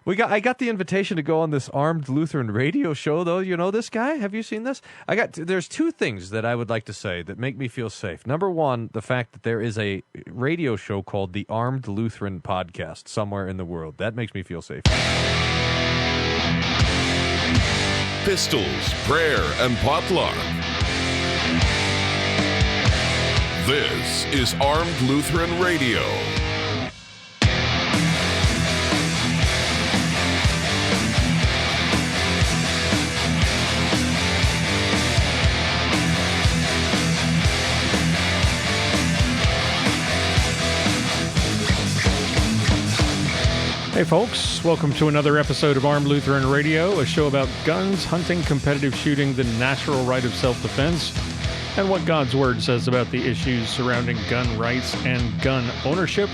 I got the invitation to go on this Armed Lutheran radio show, though. You know this guy? Have you seen this? There's two things that I would like to say that make me feel safe. Number one, the fact that there is a radio show called the Armed Lutheran Podcast somewhere in the world. That makes me feel safe. Pistols, prayer, and potluck. This is Armed Lutheran Radio. Hey folks, welcome to another episode of Armed Lutheran Radio, a show about guns, hunting, competitive shooting, the natural right of self-defense, and what God's Word says about the issues surrounding gun rights and gun ownership.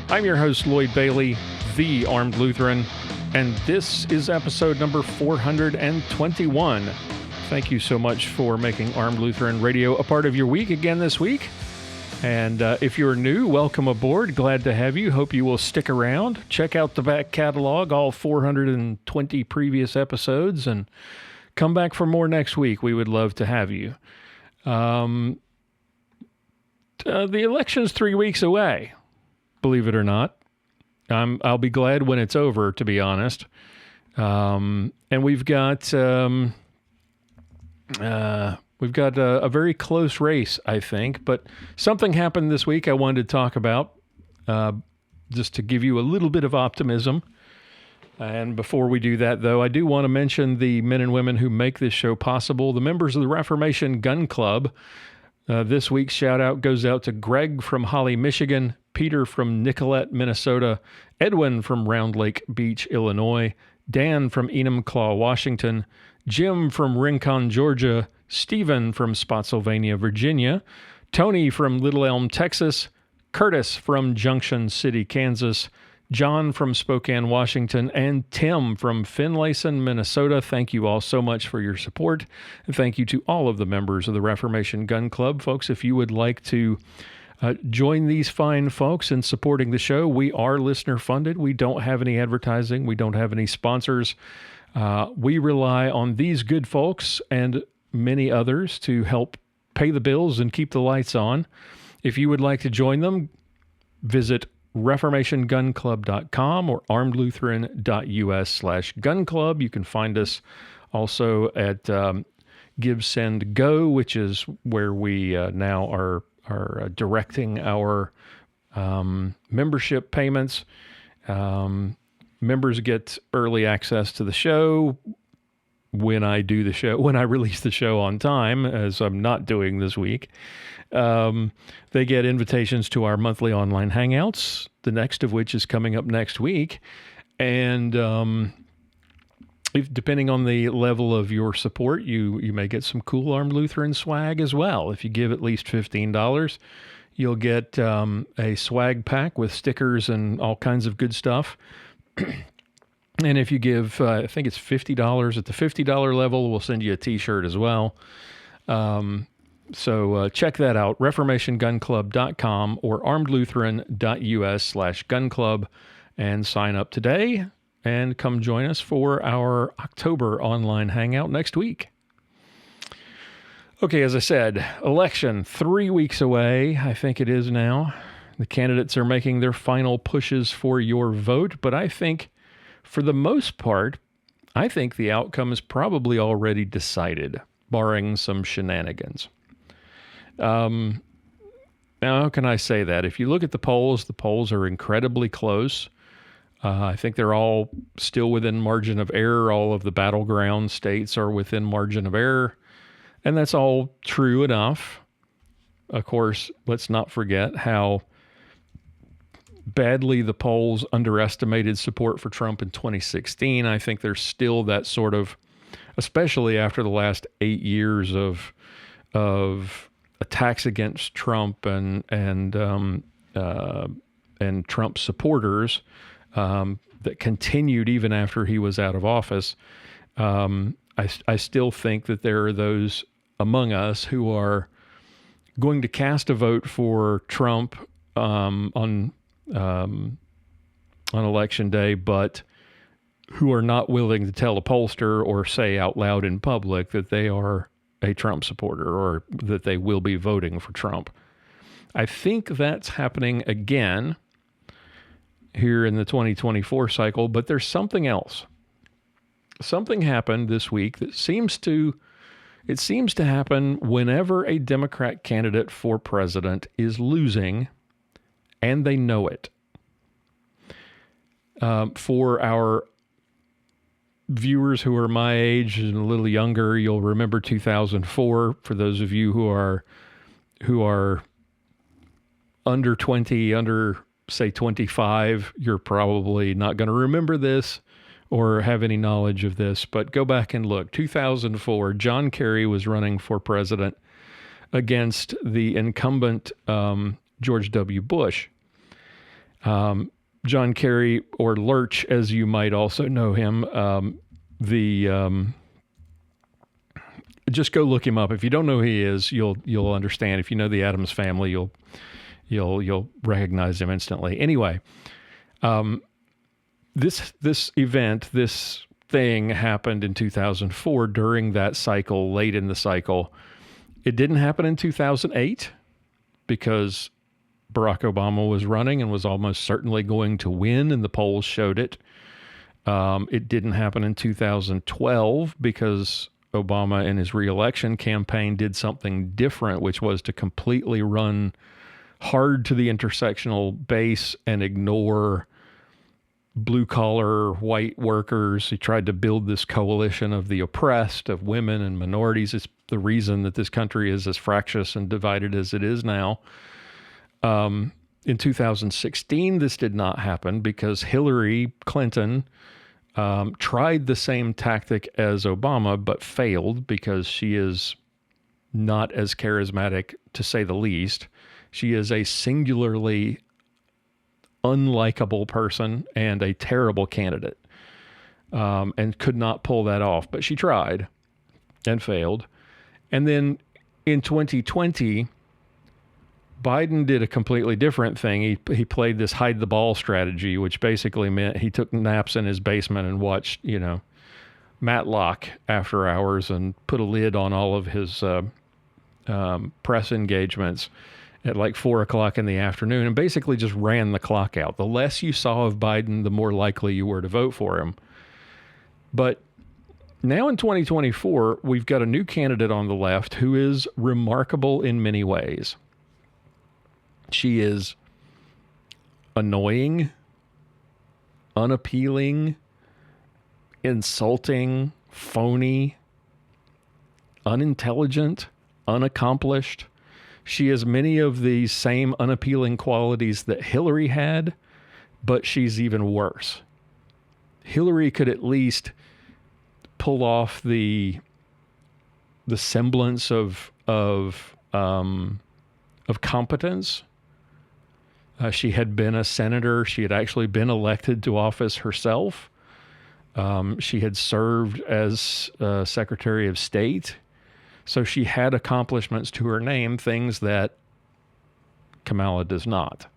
I'm your host, Lloyd Bailey, the Armed Lutheran, and this is episode number 421. Thank you so much for making Armed Lutheran Radio a part of your week again this week. And if you're new, welcome aboard. Glad to have you. Hope you will stick around. Check out the back catalog, all 420 previous episodes, and come back for more next week. We would love to have you. The election's 3 weeks away, believe it or not. I'll be glad when it's over, to be honest. And we've got a very close race, I think, but something happened this week I wanted to talk about, just to give you a little bit of optimism. And before we do that, though, I do want to mention the men and women who make this show possible, the members of the Reformation Gun Club. This week's shout-out goes out to Greg from Holly, Michigan, Peter from Nicollet, Minnesota, Edwin from Round Lake Beach, Illinois, Dan from Enumclaw, Washington, Jim from Rincon, Georgia, Stephen from Spotsylvania, Virginia, Tony from Little Elm, Texas, Curtis from Junction City, Kansas, John from Spokane, Washington, and Tim from Finlayson, Minnesota. Thank you all so much for your support. And thank you to all of the members of the Reformation Gun Club. Folks, if you would like to join these fine folks in supporting the show, we are listener funded. We don't have any advertising. We don't have any sponsors. We rely on these good folks and many others to help pay the bills and keep the lights on. If you would like to join them, visit reformationgunclub.com or armedlutheran.us/gun club. You can find us also at Give, Send, Go, which is where we now are directing our membership payments. Members get early access to the show when I release the show on time, as I'm not doing this week. They get invitations to our monthly online hangouts, the next of which is coming up next week. And depending on the level of your support, you may get some cool Armed Lutheran swag as well. If you give at least $15, you'll get a swag pack with stickers and all kinds of good stuff. And if you give, I think it's $50 at the $50 level, we'll send you a t-shirt as well. So check that out, reformationgunclub.com or armedlutheran.us/gun club, and sign up today and come join us for our October online hangout next week. Okay, as I said, election 3 weeks away, I think it is now. The candidates are making their final pushes for your vote, but I think for the most part, I think the outcome is probably already decided, barring some shenanigans. Now, how can I say that? If you look at the polls are incredibly close. I think they're all still within margin of error. All of the battleground states are within margin of error, and that's all true enough. Of course, let's not forget how badly the polls underestimated support for Trump in 2016. I think there's still that sort of, especially after the last 8 years of attacks against Trump and Trump supporters that continued even after he was out of office. I still think that there are those among us who are going to cast a vote for Trump on election day, but who are not willing to tell a pollster or say out loud in public that they are a Trump supporter or that they will be voting for Trump. I think that's happening again here in the 2024 cycle, but there's something else. Something happened this week that seems to happen whenever a Democrat candidate for president is losing and they know it. For our viewers who are my age and a little younger, you'll remember 2004. For those of you who are under 20, under say 25, you're probably not going to remember this or have any knowledge of this, but go back and look. 2004, John Kerry was running for president against the incumbent George W. Bush. John Kerry, or Lurch, as you might also know him, just go look him up. If you don't know who he is, you'll understand. If you know the Addams Family, you'll recognize him instantly. Anyway, this event, this thing happened in 2004 during that cycle, late in the cycle. It didn't happen in 2008 because Barack Obama was running and was almost certainly going to win, and the polls showed it. It didn't happen in 2012 because Obama in his reelection campaign did something different, which was to completely run hard to the intersectional base and ignore blue-collar white workers. He tried to build this coalition of the oppressed, of women and minorities. It's the reason that this country is as fractious and divided as it is now. In 2016, this did not happen because Hillary Clinton tried the same tactic as Obama, but failed because she is not as charismatic, to say the least. She is a singularly unlikable person and a terrible candidate, and could not pull that off. But she tried and failed. And then in 2020, Biden did a completely different thing. He played this hide the ball strategy, which basically meant he took naps in his basement and watched, Matlock after hours and put a lid on all of his press engagements at like 4 o'clock in the afternoon and basically just ran the clock out. The less you saw of Biden, the more likely you were to vote for him. But now in 2024, we've got a new candidate on the left who is remarkable in many ways. She is annoying, unappealing, insulting, phony, unintelligent, unaccomplished. She has many of the same unappealing qualities that Hillary had, but she's even worse. Hillary could at least pull off the semblance of competence. She had been a senator. She had actually been elected to office herself. She had served as Secretary of State. So she had accomplishments to her name, things that Kamala does not.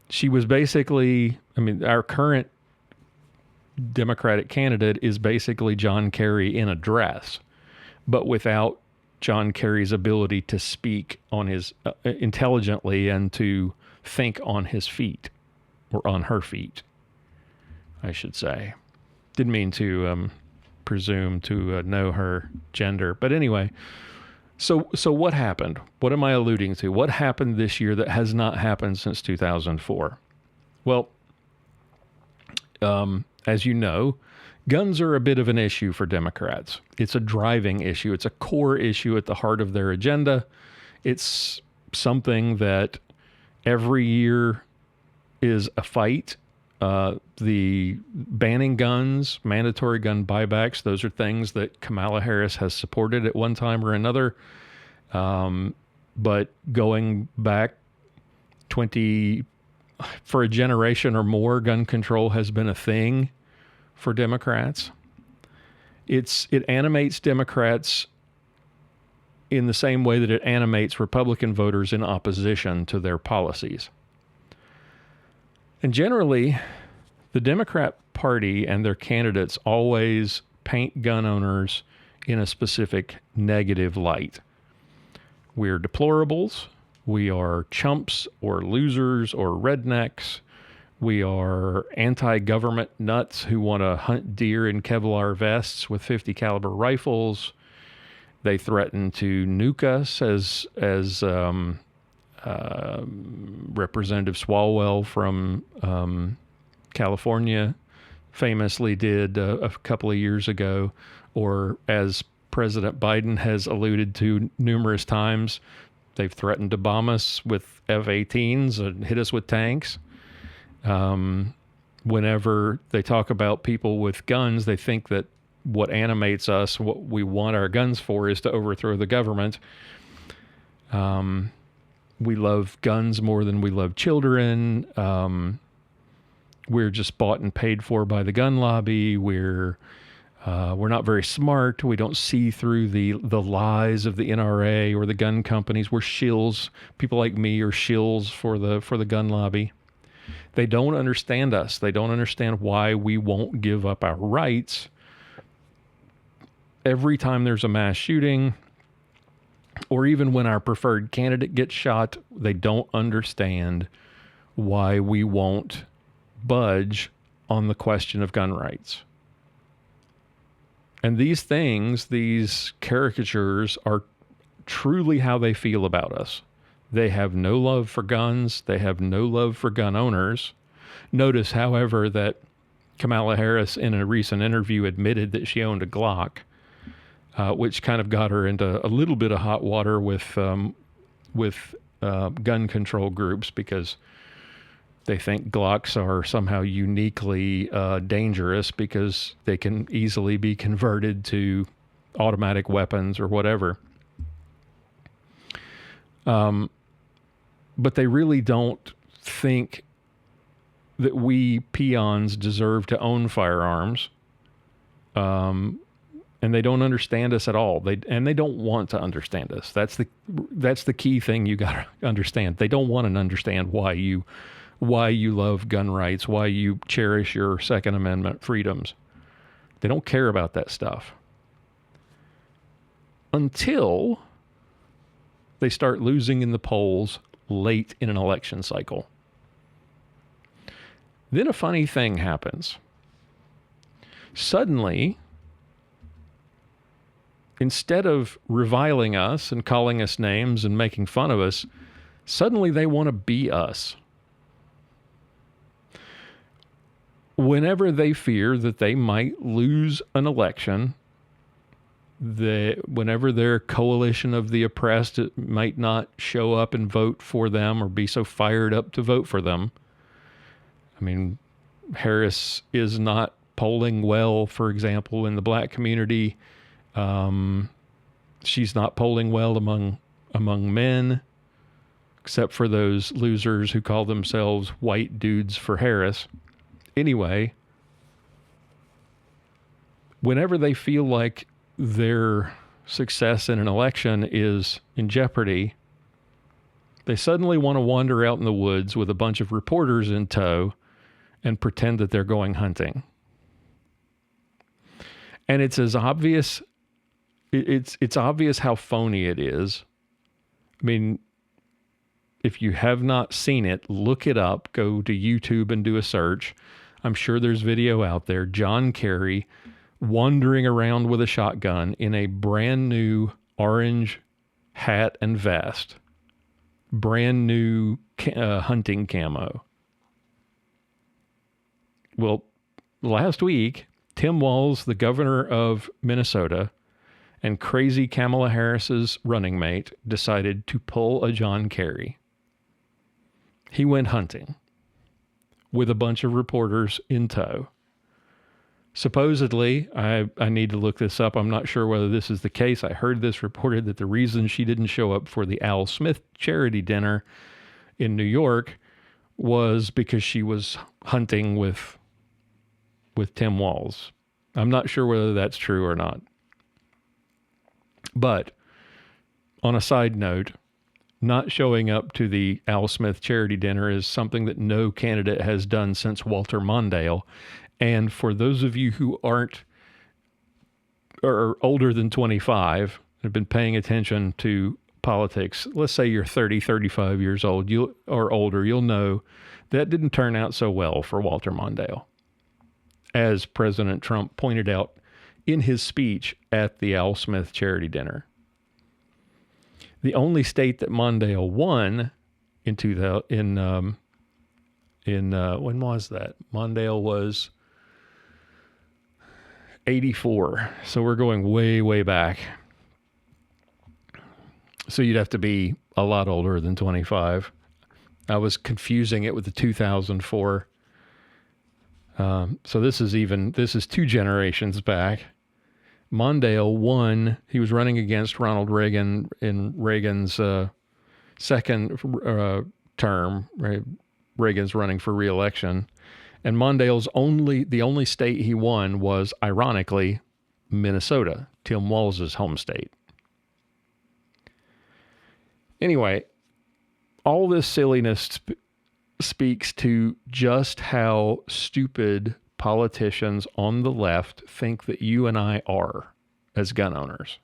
She was basically, our current Democratic candidate is basically John Kerry in a dress, but without John Kerry's ability to speak on his intelligently and to think on his feet, or on her feet, I should say. Didn't mean to presume to know her gender, but anyway. So what happened? What am I alluding to? What happened this year that has not happened since 2004? Well, as you know, guns are a bit of an issue for Democrats. It's a driving issue. It's a core issue at the heart of their agenda. It's something that every year is a fight. The banning guns, mandatory gun buybacks, those are things that Kamala Harris has supported at one time or another. But going back for a generation or more, gun control has been a thing for Democrats. It animates Democrats in the same way that it animates Republican voters in opposition to their policies. And generally, The Democrat Party and their candidates always paint gun owners in a specific negative light. We're deplorables. We are chumps or losers or rednecks. We are anti-government nuts who want to hunt deer in Kevlar vests with 50 caliber rifles. They threaten to nuke us, as Representative Swalwell from California famously did a couple of years ago, or as President Biden has alluded to numerous times, they've threatened to bomb us with F-18s and hit us with tanks. Whenever they talk about people with guns, they think that what animates us, what we want our guns for, is to overthrow the government. We love guns more than we love children. We're just bought and paid for by the gun lobby. We're not very smart. We don't see through the lies of the NRA or the gun companies. We're shills. People like me are shills for the gun lobby. They don't understand us. They don't understand why we won't give up our rights. Every time there's a mass shooting, or even when our preferred candidate gets shot, they don't understand why we won't budge on the question of gun rights. And these things, these caricatures, are truly how they feel about us. They have no love for guns. They have no love for gun owners. Notice, however, that Kamala Harris in a recent interview admitted that she owned a Glock, which kind of got her into a little bit of hot water with gun control groups, because they think Glocks are somehow uniquely dangerous because they can easily be converted to automatic weapons or whatever. But they really don't think that we peons deserve to own firearms. And they don't understand us at all. They don't want to understand us. That's the key thing you got to understand. They don't want to understand why you love gun rights, why you cherish your Second Amendment freedoms. They don't care about that stuff. Until they start losing in the polls late in an election cycle. Then a funny thing happens. Suddenly, instead of reviling us and calling us names and making fun of us, suddenly they want to be us. Whenever they fear that they might lose an election, whenever their coalition of the oppressed might not show up and vote for them or be so fired up to vote for them. I mean, Harris is not polling well, for example, in the black community. She's not polling well among men, except for those losers who call themselves white dudes for Harris. Anyway, whenever they feel like their success in an election is in jeopardy, they suddenly want to wander out in the woods with a bunch of reporters in tow and pretend that they're going hunting. And it's as obvious, it's obvious how phony it is. I mean, if you have not seen it, look it up, go to YouTube and do a search. I'm sure there's video out there. John Kerry wandering around with a shotgun in a brand new orange hat and vest, brand new hunting camo. Well, last week, Tim Walz, the governor of Minnesota, and crazy Kamala Harris's running mate decided to pull a John Kerry. He went hunting with a bunch of reporters in tow. Supposedly, I need to look this up. I'm not sure whether this is the case. I heard this reported that the reason she didn't show up for the Al Smith charity dinner in New York was because she was hunting with Tim Walz. I'm not sure whether that's true or not. But on a side note, not showing up to the Al Smith charity dinner is something that no candidate has done since Walter Mondale. And for those of you who aren't or older than 25, have been paying attention to politics, let's say you're 30, 35 years old or older, you'll know that didn't turn out so well for Walter Mondale, as President Trump pointed out in his speech at the Al Smith charity dinner. The only state that Mondale won when was that? Mondale was 84. So we're going way, way back. So you'd have to be a lot older than 25. I was confusing it with the 2004. So this is 2 generations back. Mondale won. He was running against Ronald Reagan in Reagan's second term. Right? Reagan's running for re-election. And Mondale's the only state he won was, ironically, Minnesota, Tim Walz's home state. Anyway, all this silliness speaks to just how stupid politicians on the left think that you and I are as gun owners.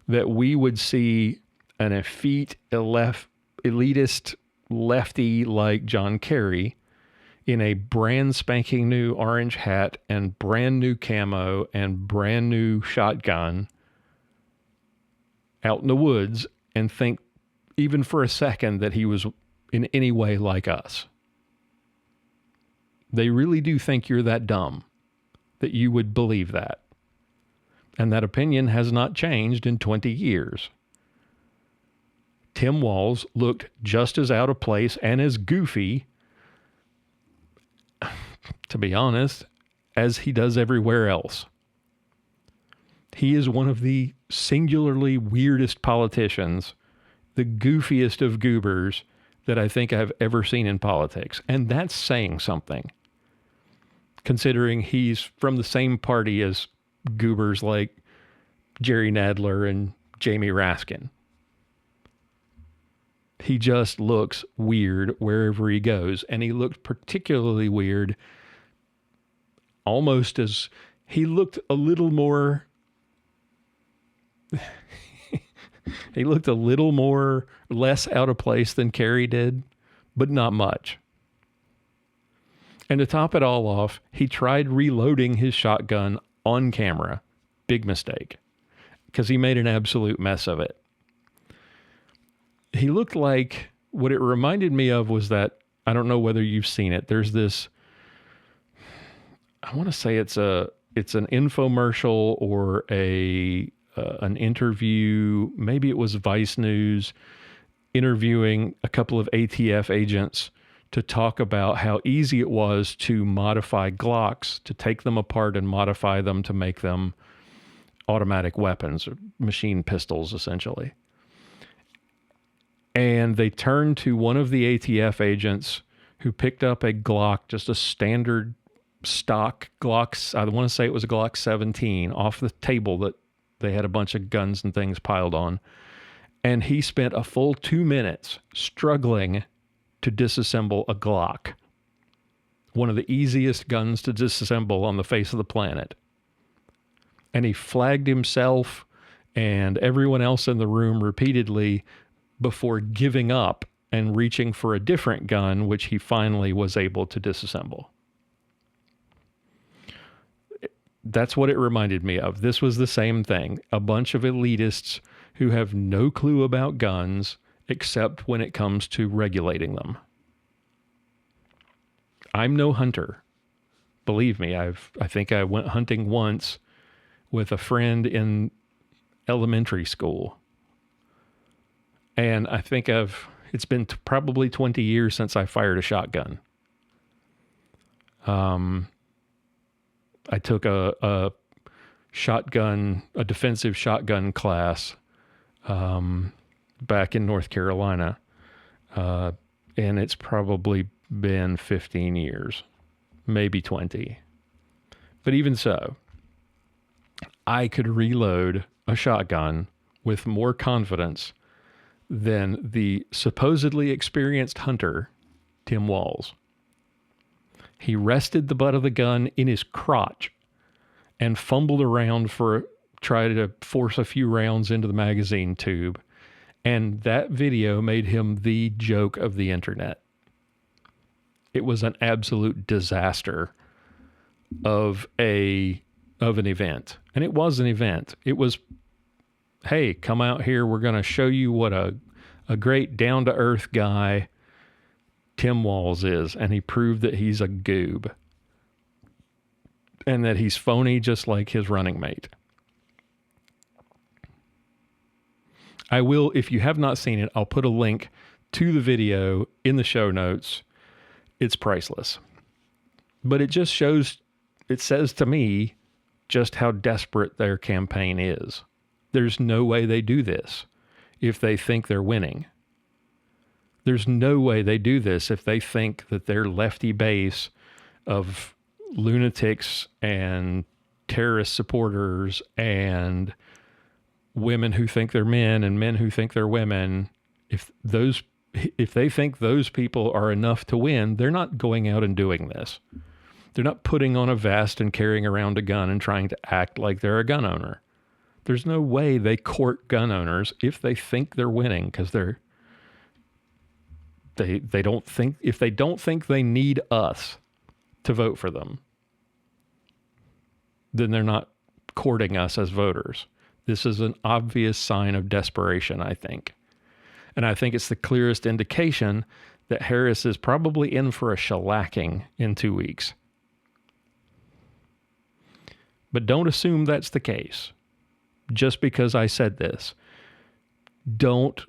That we would see an effete, elitist lefty like John Kerry in a brand spanking new orange hat and brand new camo and brand new shotgun out in the woods and think even for a second that he was in any way like us. They really do think you're that dumb that you would believe that. And that opinion has not changed in 20 years. Tim Walz looked just as out of place and as goofy, to be honest, as he does everywhere else. He is one of the singularly weirdest politicians, the goofiest of goobers that I think I've ever seen in politics. And that's saying something, considering he's from the same party as goobers like Jerry Nadler and Jamie Raskin. He just looks weird wherever he goes. And he looked particularly weird, almost as he looked a little more... he looked a little more less out of place than Kerry did, but not much. And to top it all off, he tried reloading his shotgun on camera. Big mistake, because he made an absolute mess of it. He looked like, what it reminded me of was that, I don't know whether you've seen it, there's this, I want to say it's an infomercial or an interview, maybe it was Vice News, interviewing a couple of ATF agents to talk about how easy it was to modify Glocks, to take them apart and modify them to make them automatic weapons, or machine pistols, essentially. And they turned to one of the ATF agents who picked up a Glock, just a standard stock Glock, I want to say it was a Glock 17, off the table that they had a bunch of guns and things piled on. And he spent a full 2 minutes struggling to disassemble a Glock, one of the easiest guns to disassemble on the face of the planet. And he flagged himself and everyone else in the room repeatedly before giving up and reaching for a different gun, which he finally was able to disassemble. That's what it reminded me of. This was the same thing. A bunch of elitists who have no clue about guns except when it comes to regulating them. I'm no hunter. Believe me, I think I went hunting once with a friend in elementary school. And I think it's been probably 20 years since I fired a shotgun. I took a defensive shotgun class back in North Carolina, and it's probably been 15 years, maybe 20. But even so, I could reload a shotgun with more confidence than the supposedly experienced hunter, Tim Walz. He rested the butt of the gun in his crotch and fumbled around try to force a few rounds into the magazine tube. And that video made him the joke of the internet. It was an absolute disaster of an event. And it was an event. It was, hey, come out here. We're going to show you what a great down-to-earth guy Tim Walz is. And he proved that he's a goob. And that he's phony just like his running mate. I will, if you have not seen it, I'll put a link to the video in the show notes. It's priceless. But it just shows, it says to me just how desperate their campaign is. There's no way they do this if they think they're winning. There's no way they do this if they think that their lefty base of lunatics and terrorist supporters and women who think they're men and men who think they're women, if they think those people are enough to win, they're not going out and doing this. They're not putting on a vest and carrying around a gun and trying to act like they're a gun owner. There's no way they court gun owners if they think they're winning, because they don't think, if they don't think they need us to vote for them, then they're not courting us as voters. This is an obvious sign of desperation, I think. And I think it's the clearest indication that Harris is probably in for a shellacking in 2 weeks. But don't assume that's the case. Just because I said this, don't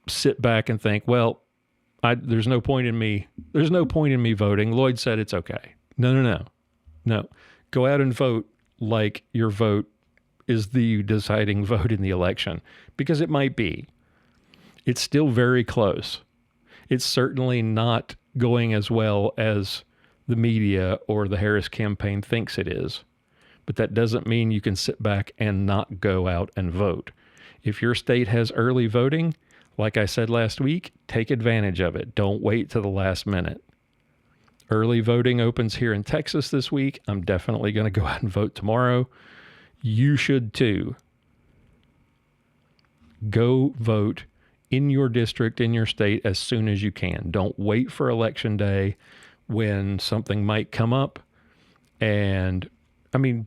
sit back and think, well, there's no point in me voting. Lloyd said it's okay. No. Go out and vote like your vote is the deciding vote in the election, because it might be. It's still very close. It's certainly not going as well as the media or the Harris campaign thinks it is. But that doesn't mean you can sit back and not go out and vote. If your state has early voting, like I said last week, take advantage of it. Don't wait to the last minute. Early voting opens here in Texas this week. I'm definitely going to go out and vote tomorrow. You should too. Go vote in your district, in your state, as soon as you can. Don't wait for election day when something might come up. And, I mean,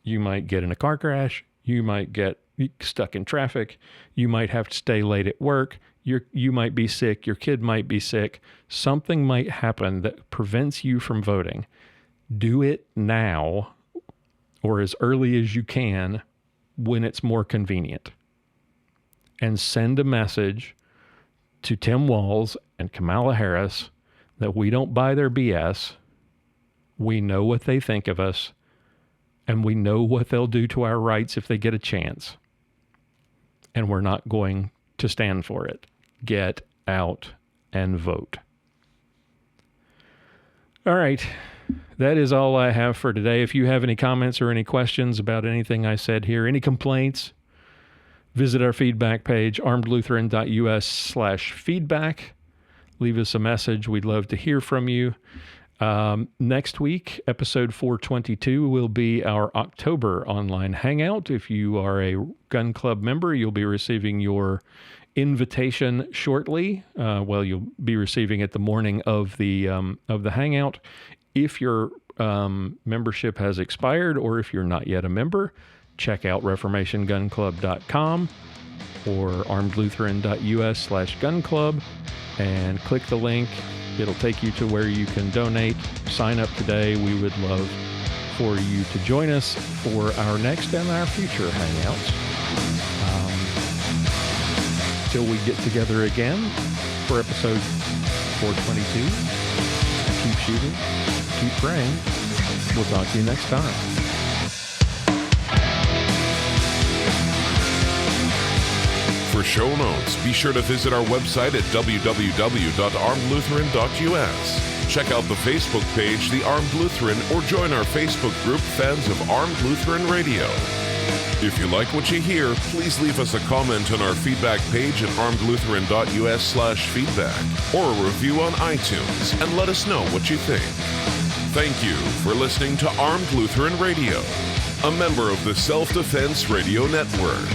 you might get in a car crash. You might get stuck in traffic. You might have to stay late at work. You might be sick. Your kid might be sick. Something might happen that prevents you from voting. Do it now, or as early as you can when it's more convenient. And send a message to Tim Walz and Kamala Harris that we don't buy their BS. We know what they think of us, and we know what they'll do to our rights if they get a chance. And we're not going to stand for it. Get out and vote. All right. That is all I have for today. If you have any comments or any questions about anything I said here, any complaints, visit our feedback page, armedlutheran.us/feedback. Leave us a message. We'd love to hear from you. Next week, episode 422 will be our October online hangout. If you are a gun club member, you'll be receiving your invitation shortly. You'll be receiving it the morning of the hangout. If your membership has expired, or if you're not yet a member, check out reformationgunclub.com or armedlutheran.us/gunclub and click the link. It'll take you to where you can donate. Sign up today. We would love for you to join us for our next and our future hangouts. Till we get together again for episode 422. Keep shooting. Keep praying. We'll talk to you next time. For show notes, be sure to visit our website at www.armedlutheran.us. Check out the Facebook page, The Armed Lutheran, or join our Facebook group, Fans of Armed Lutheran Radio. If you like what you hear, please leave us a comment on our feedback page at armedlutheran.us/feedback or a review on iTunes and let us know what you think. Thank you for listening to Armed Lutheran Radio, a member of the Self-Defense Radio Network.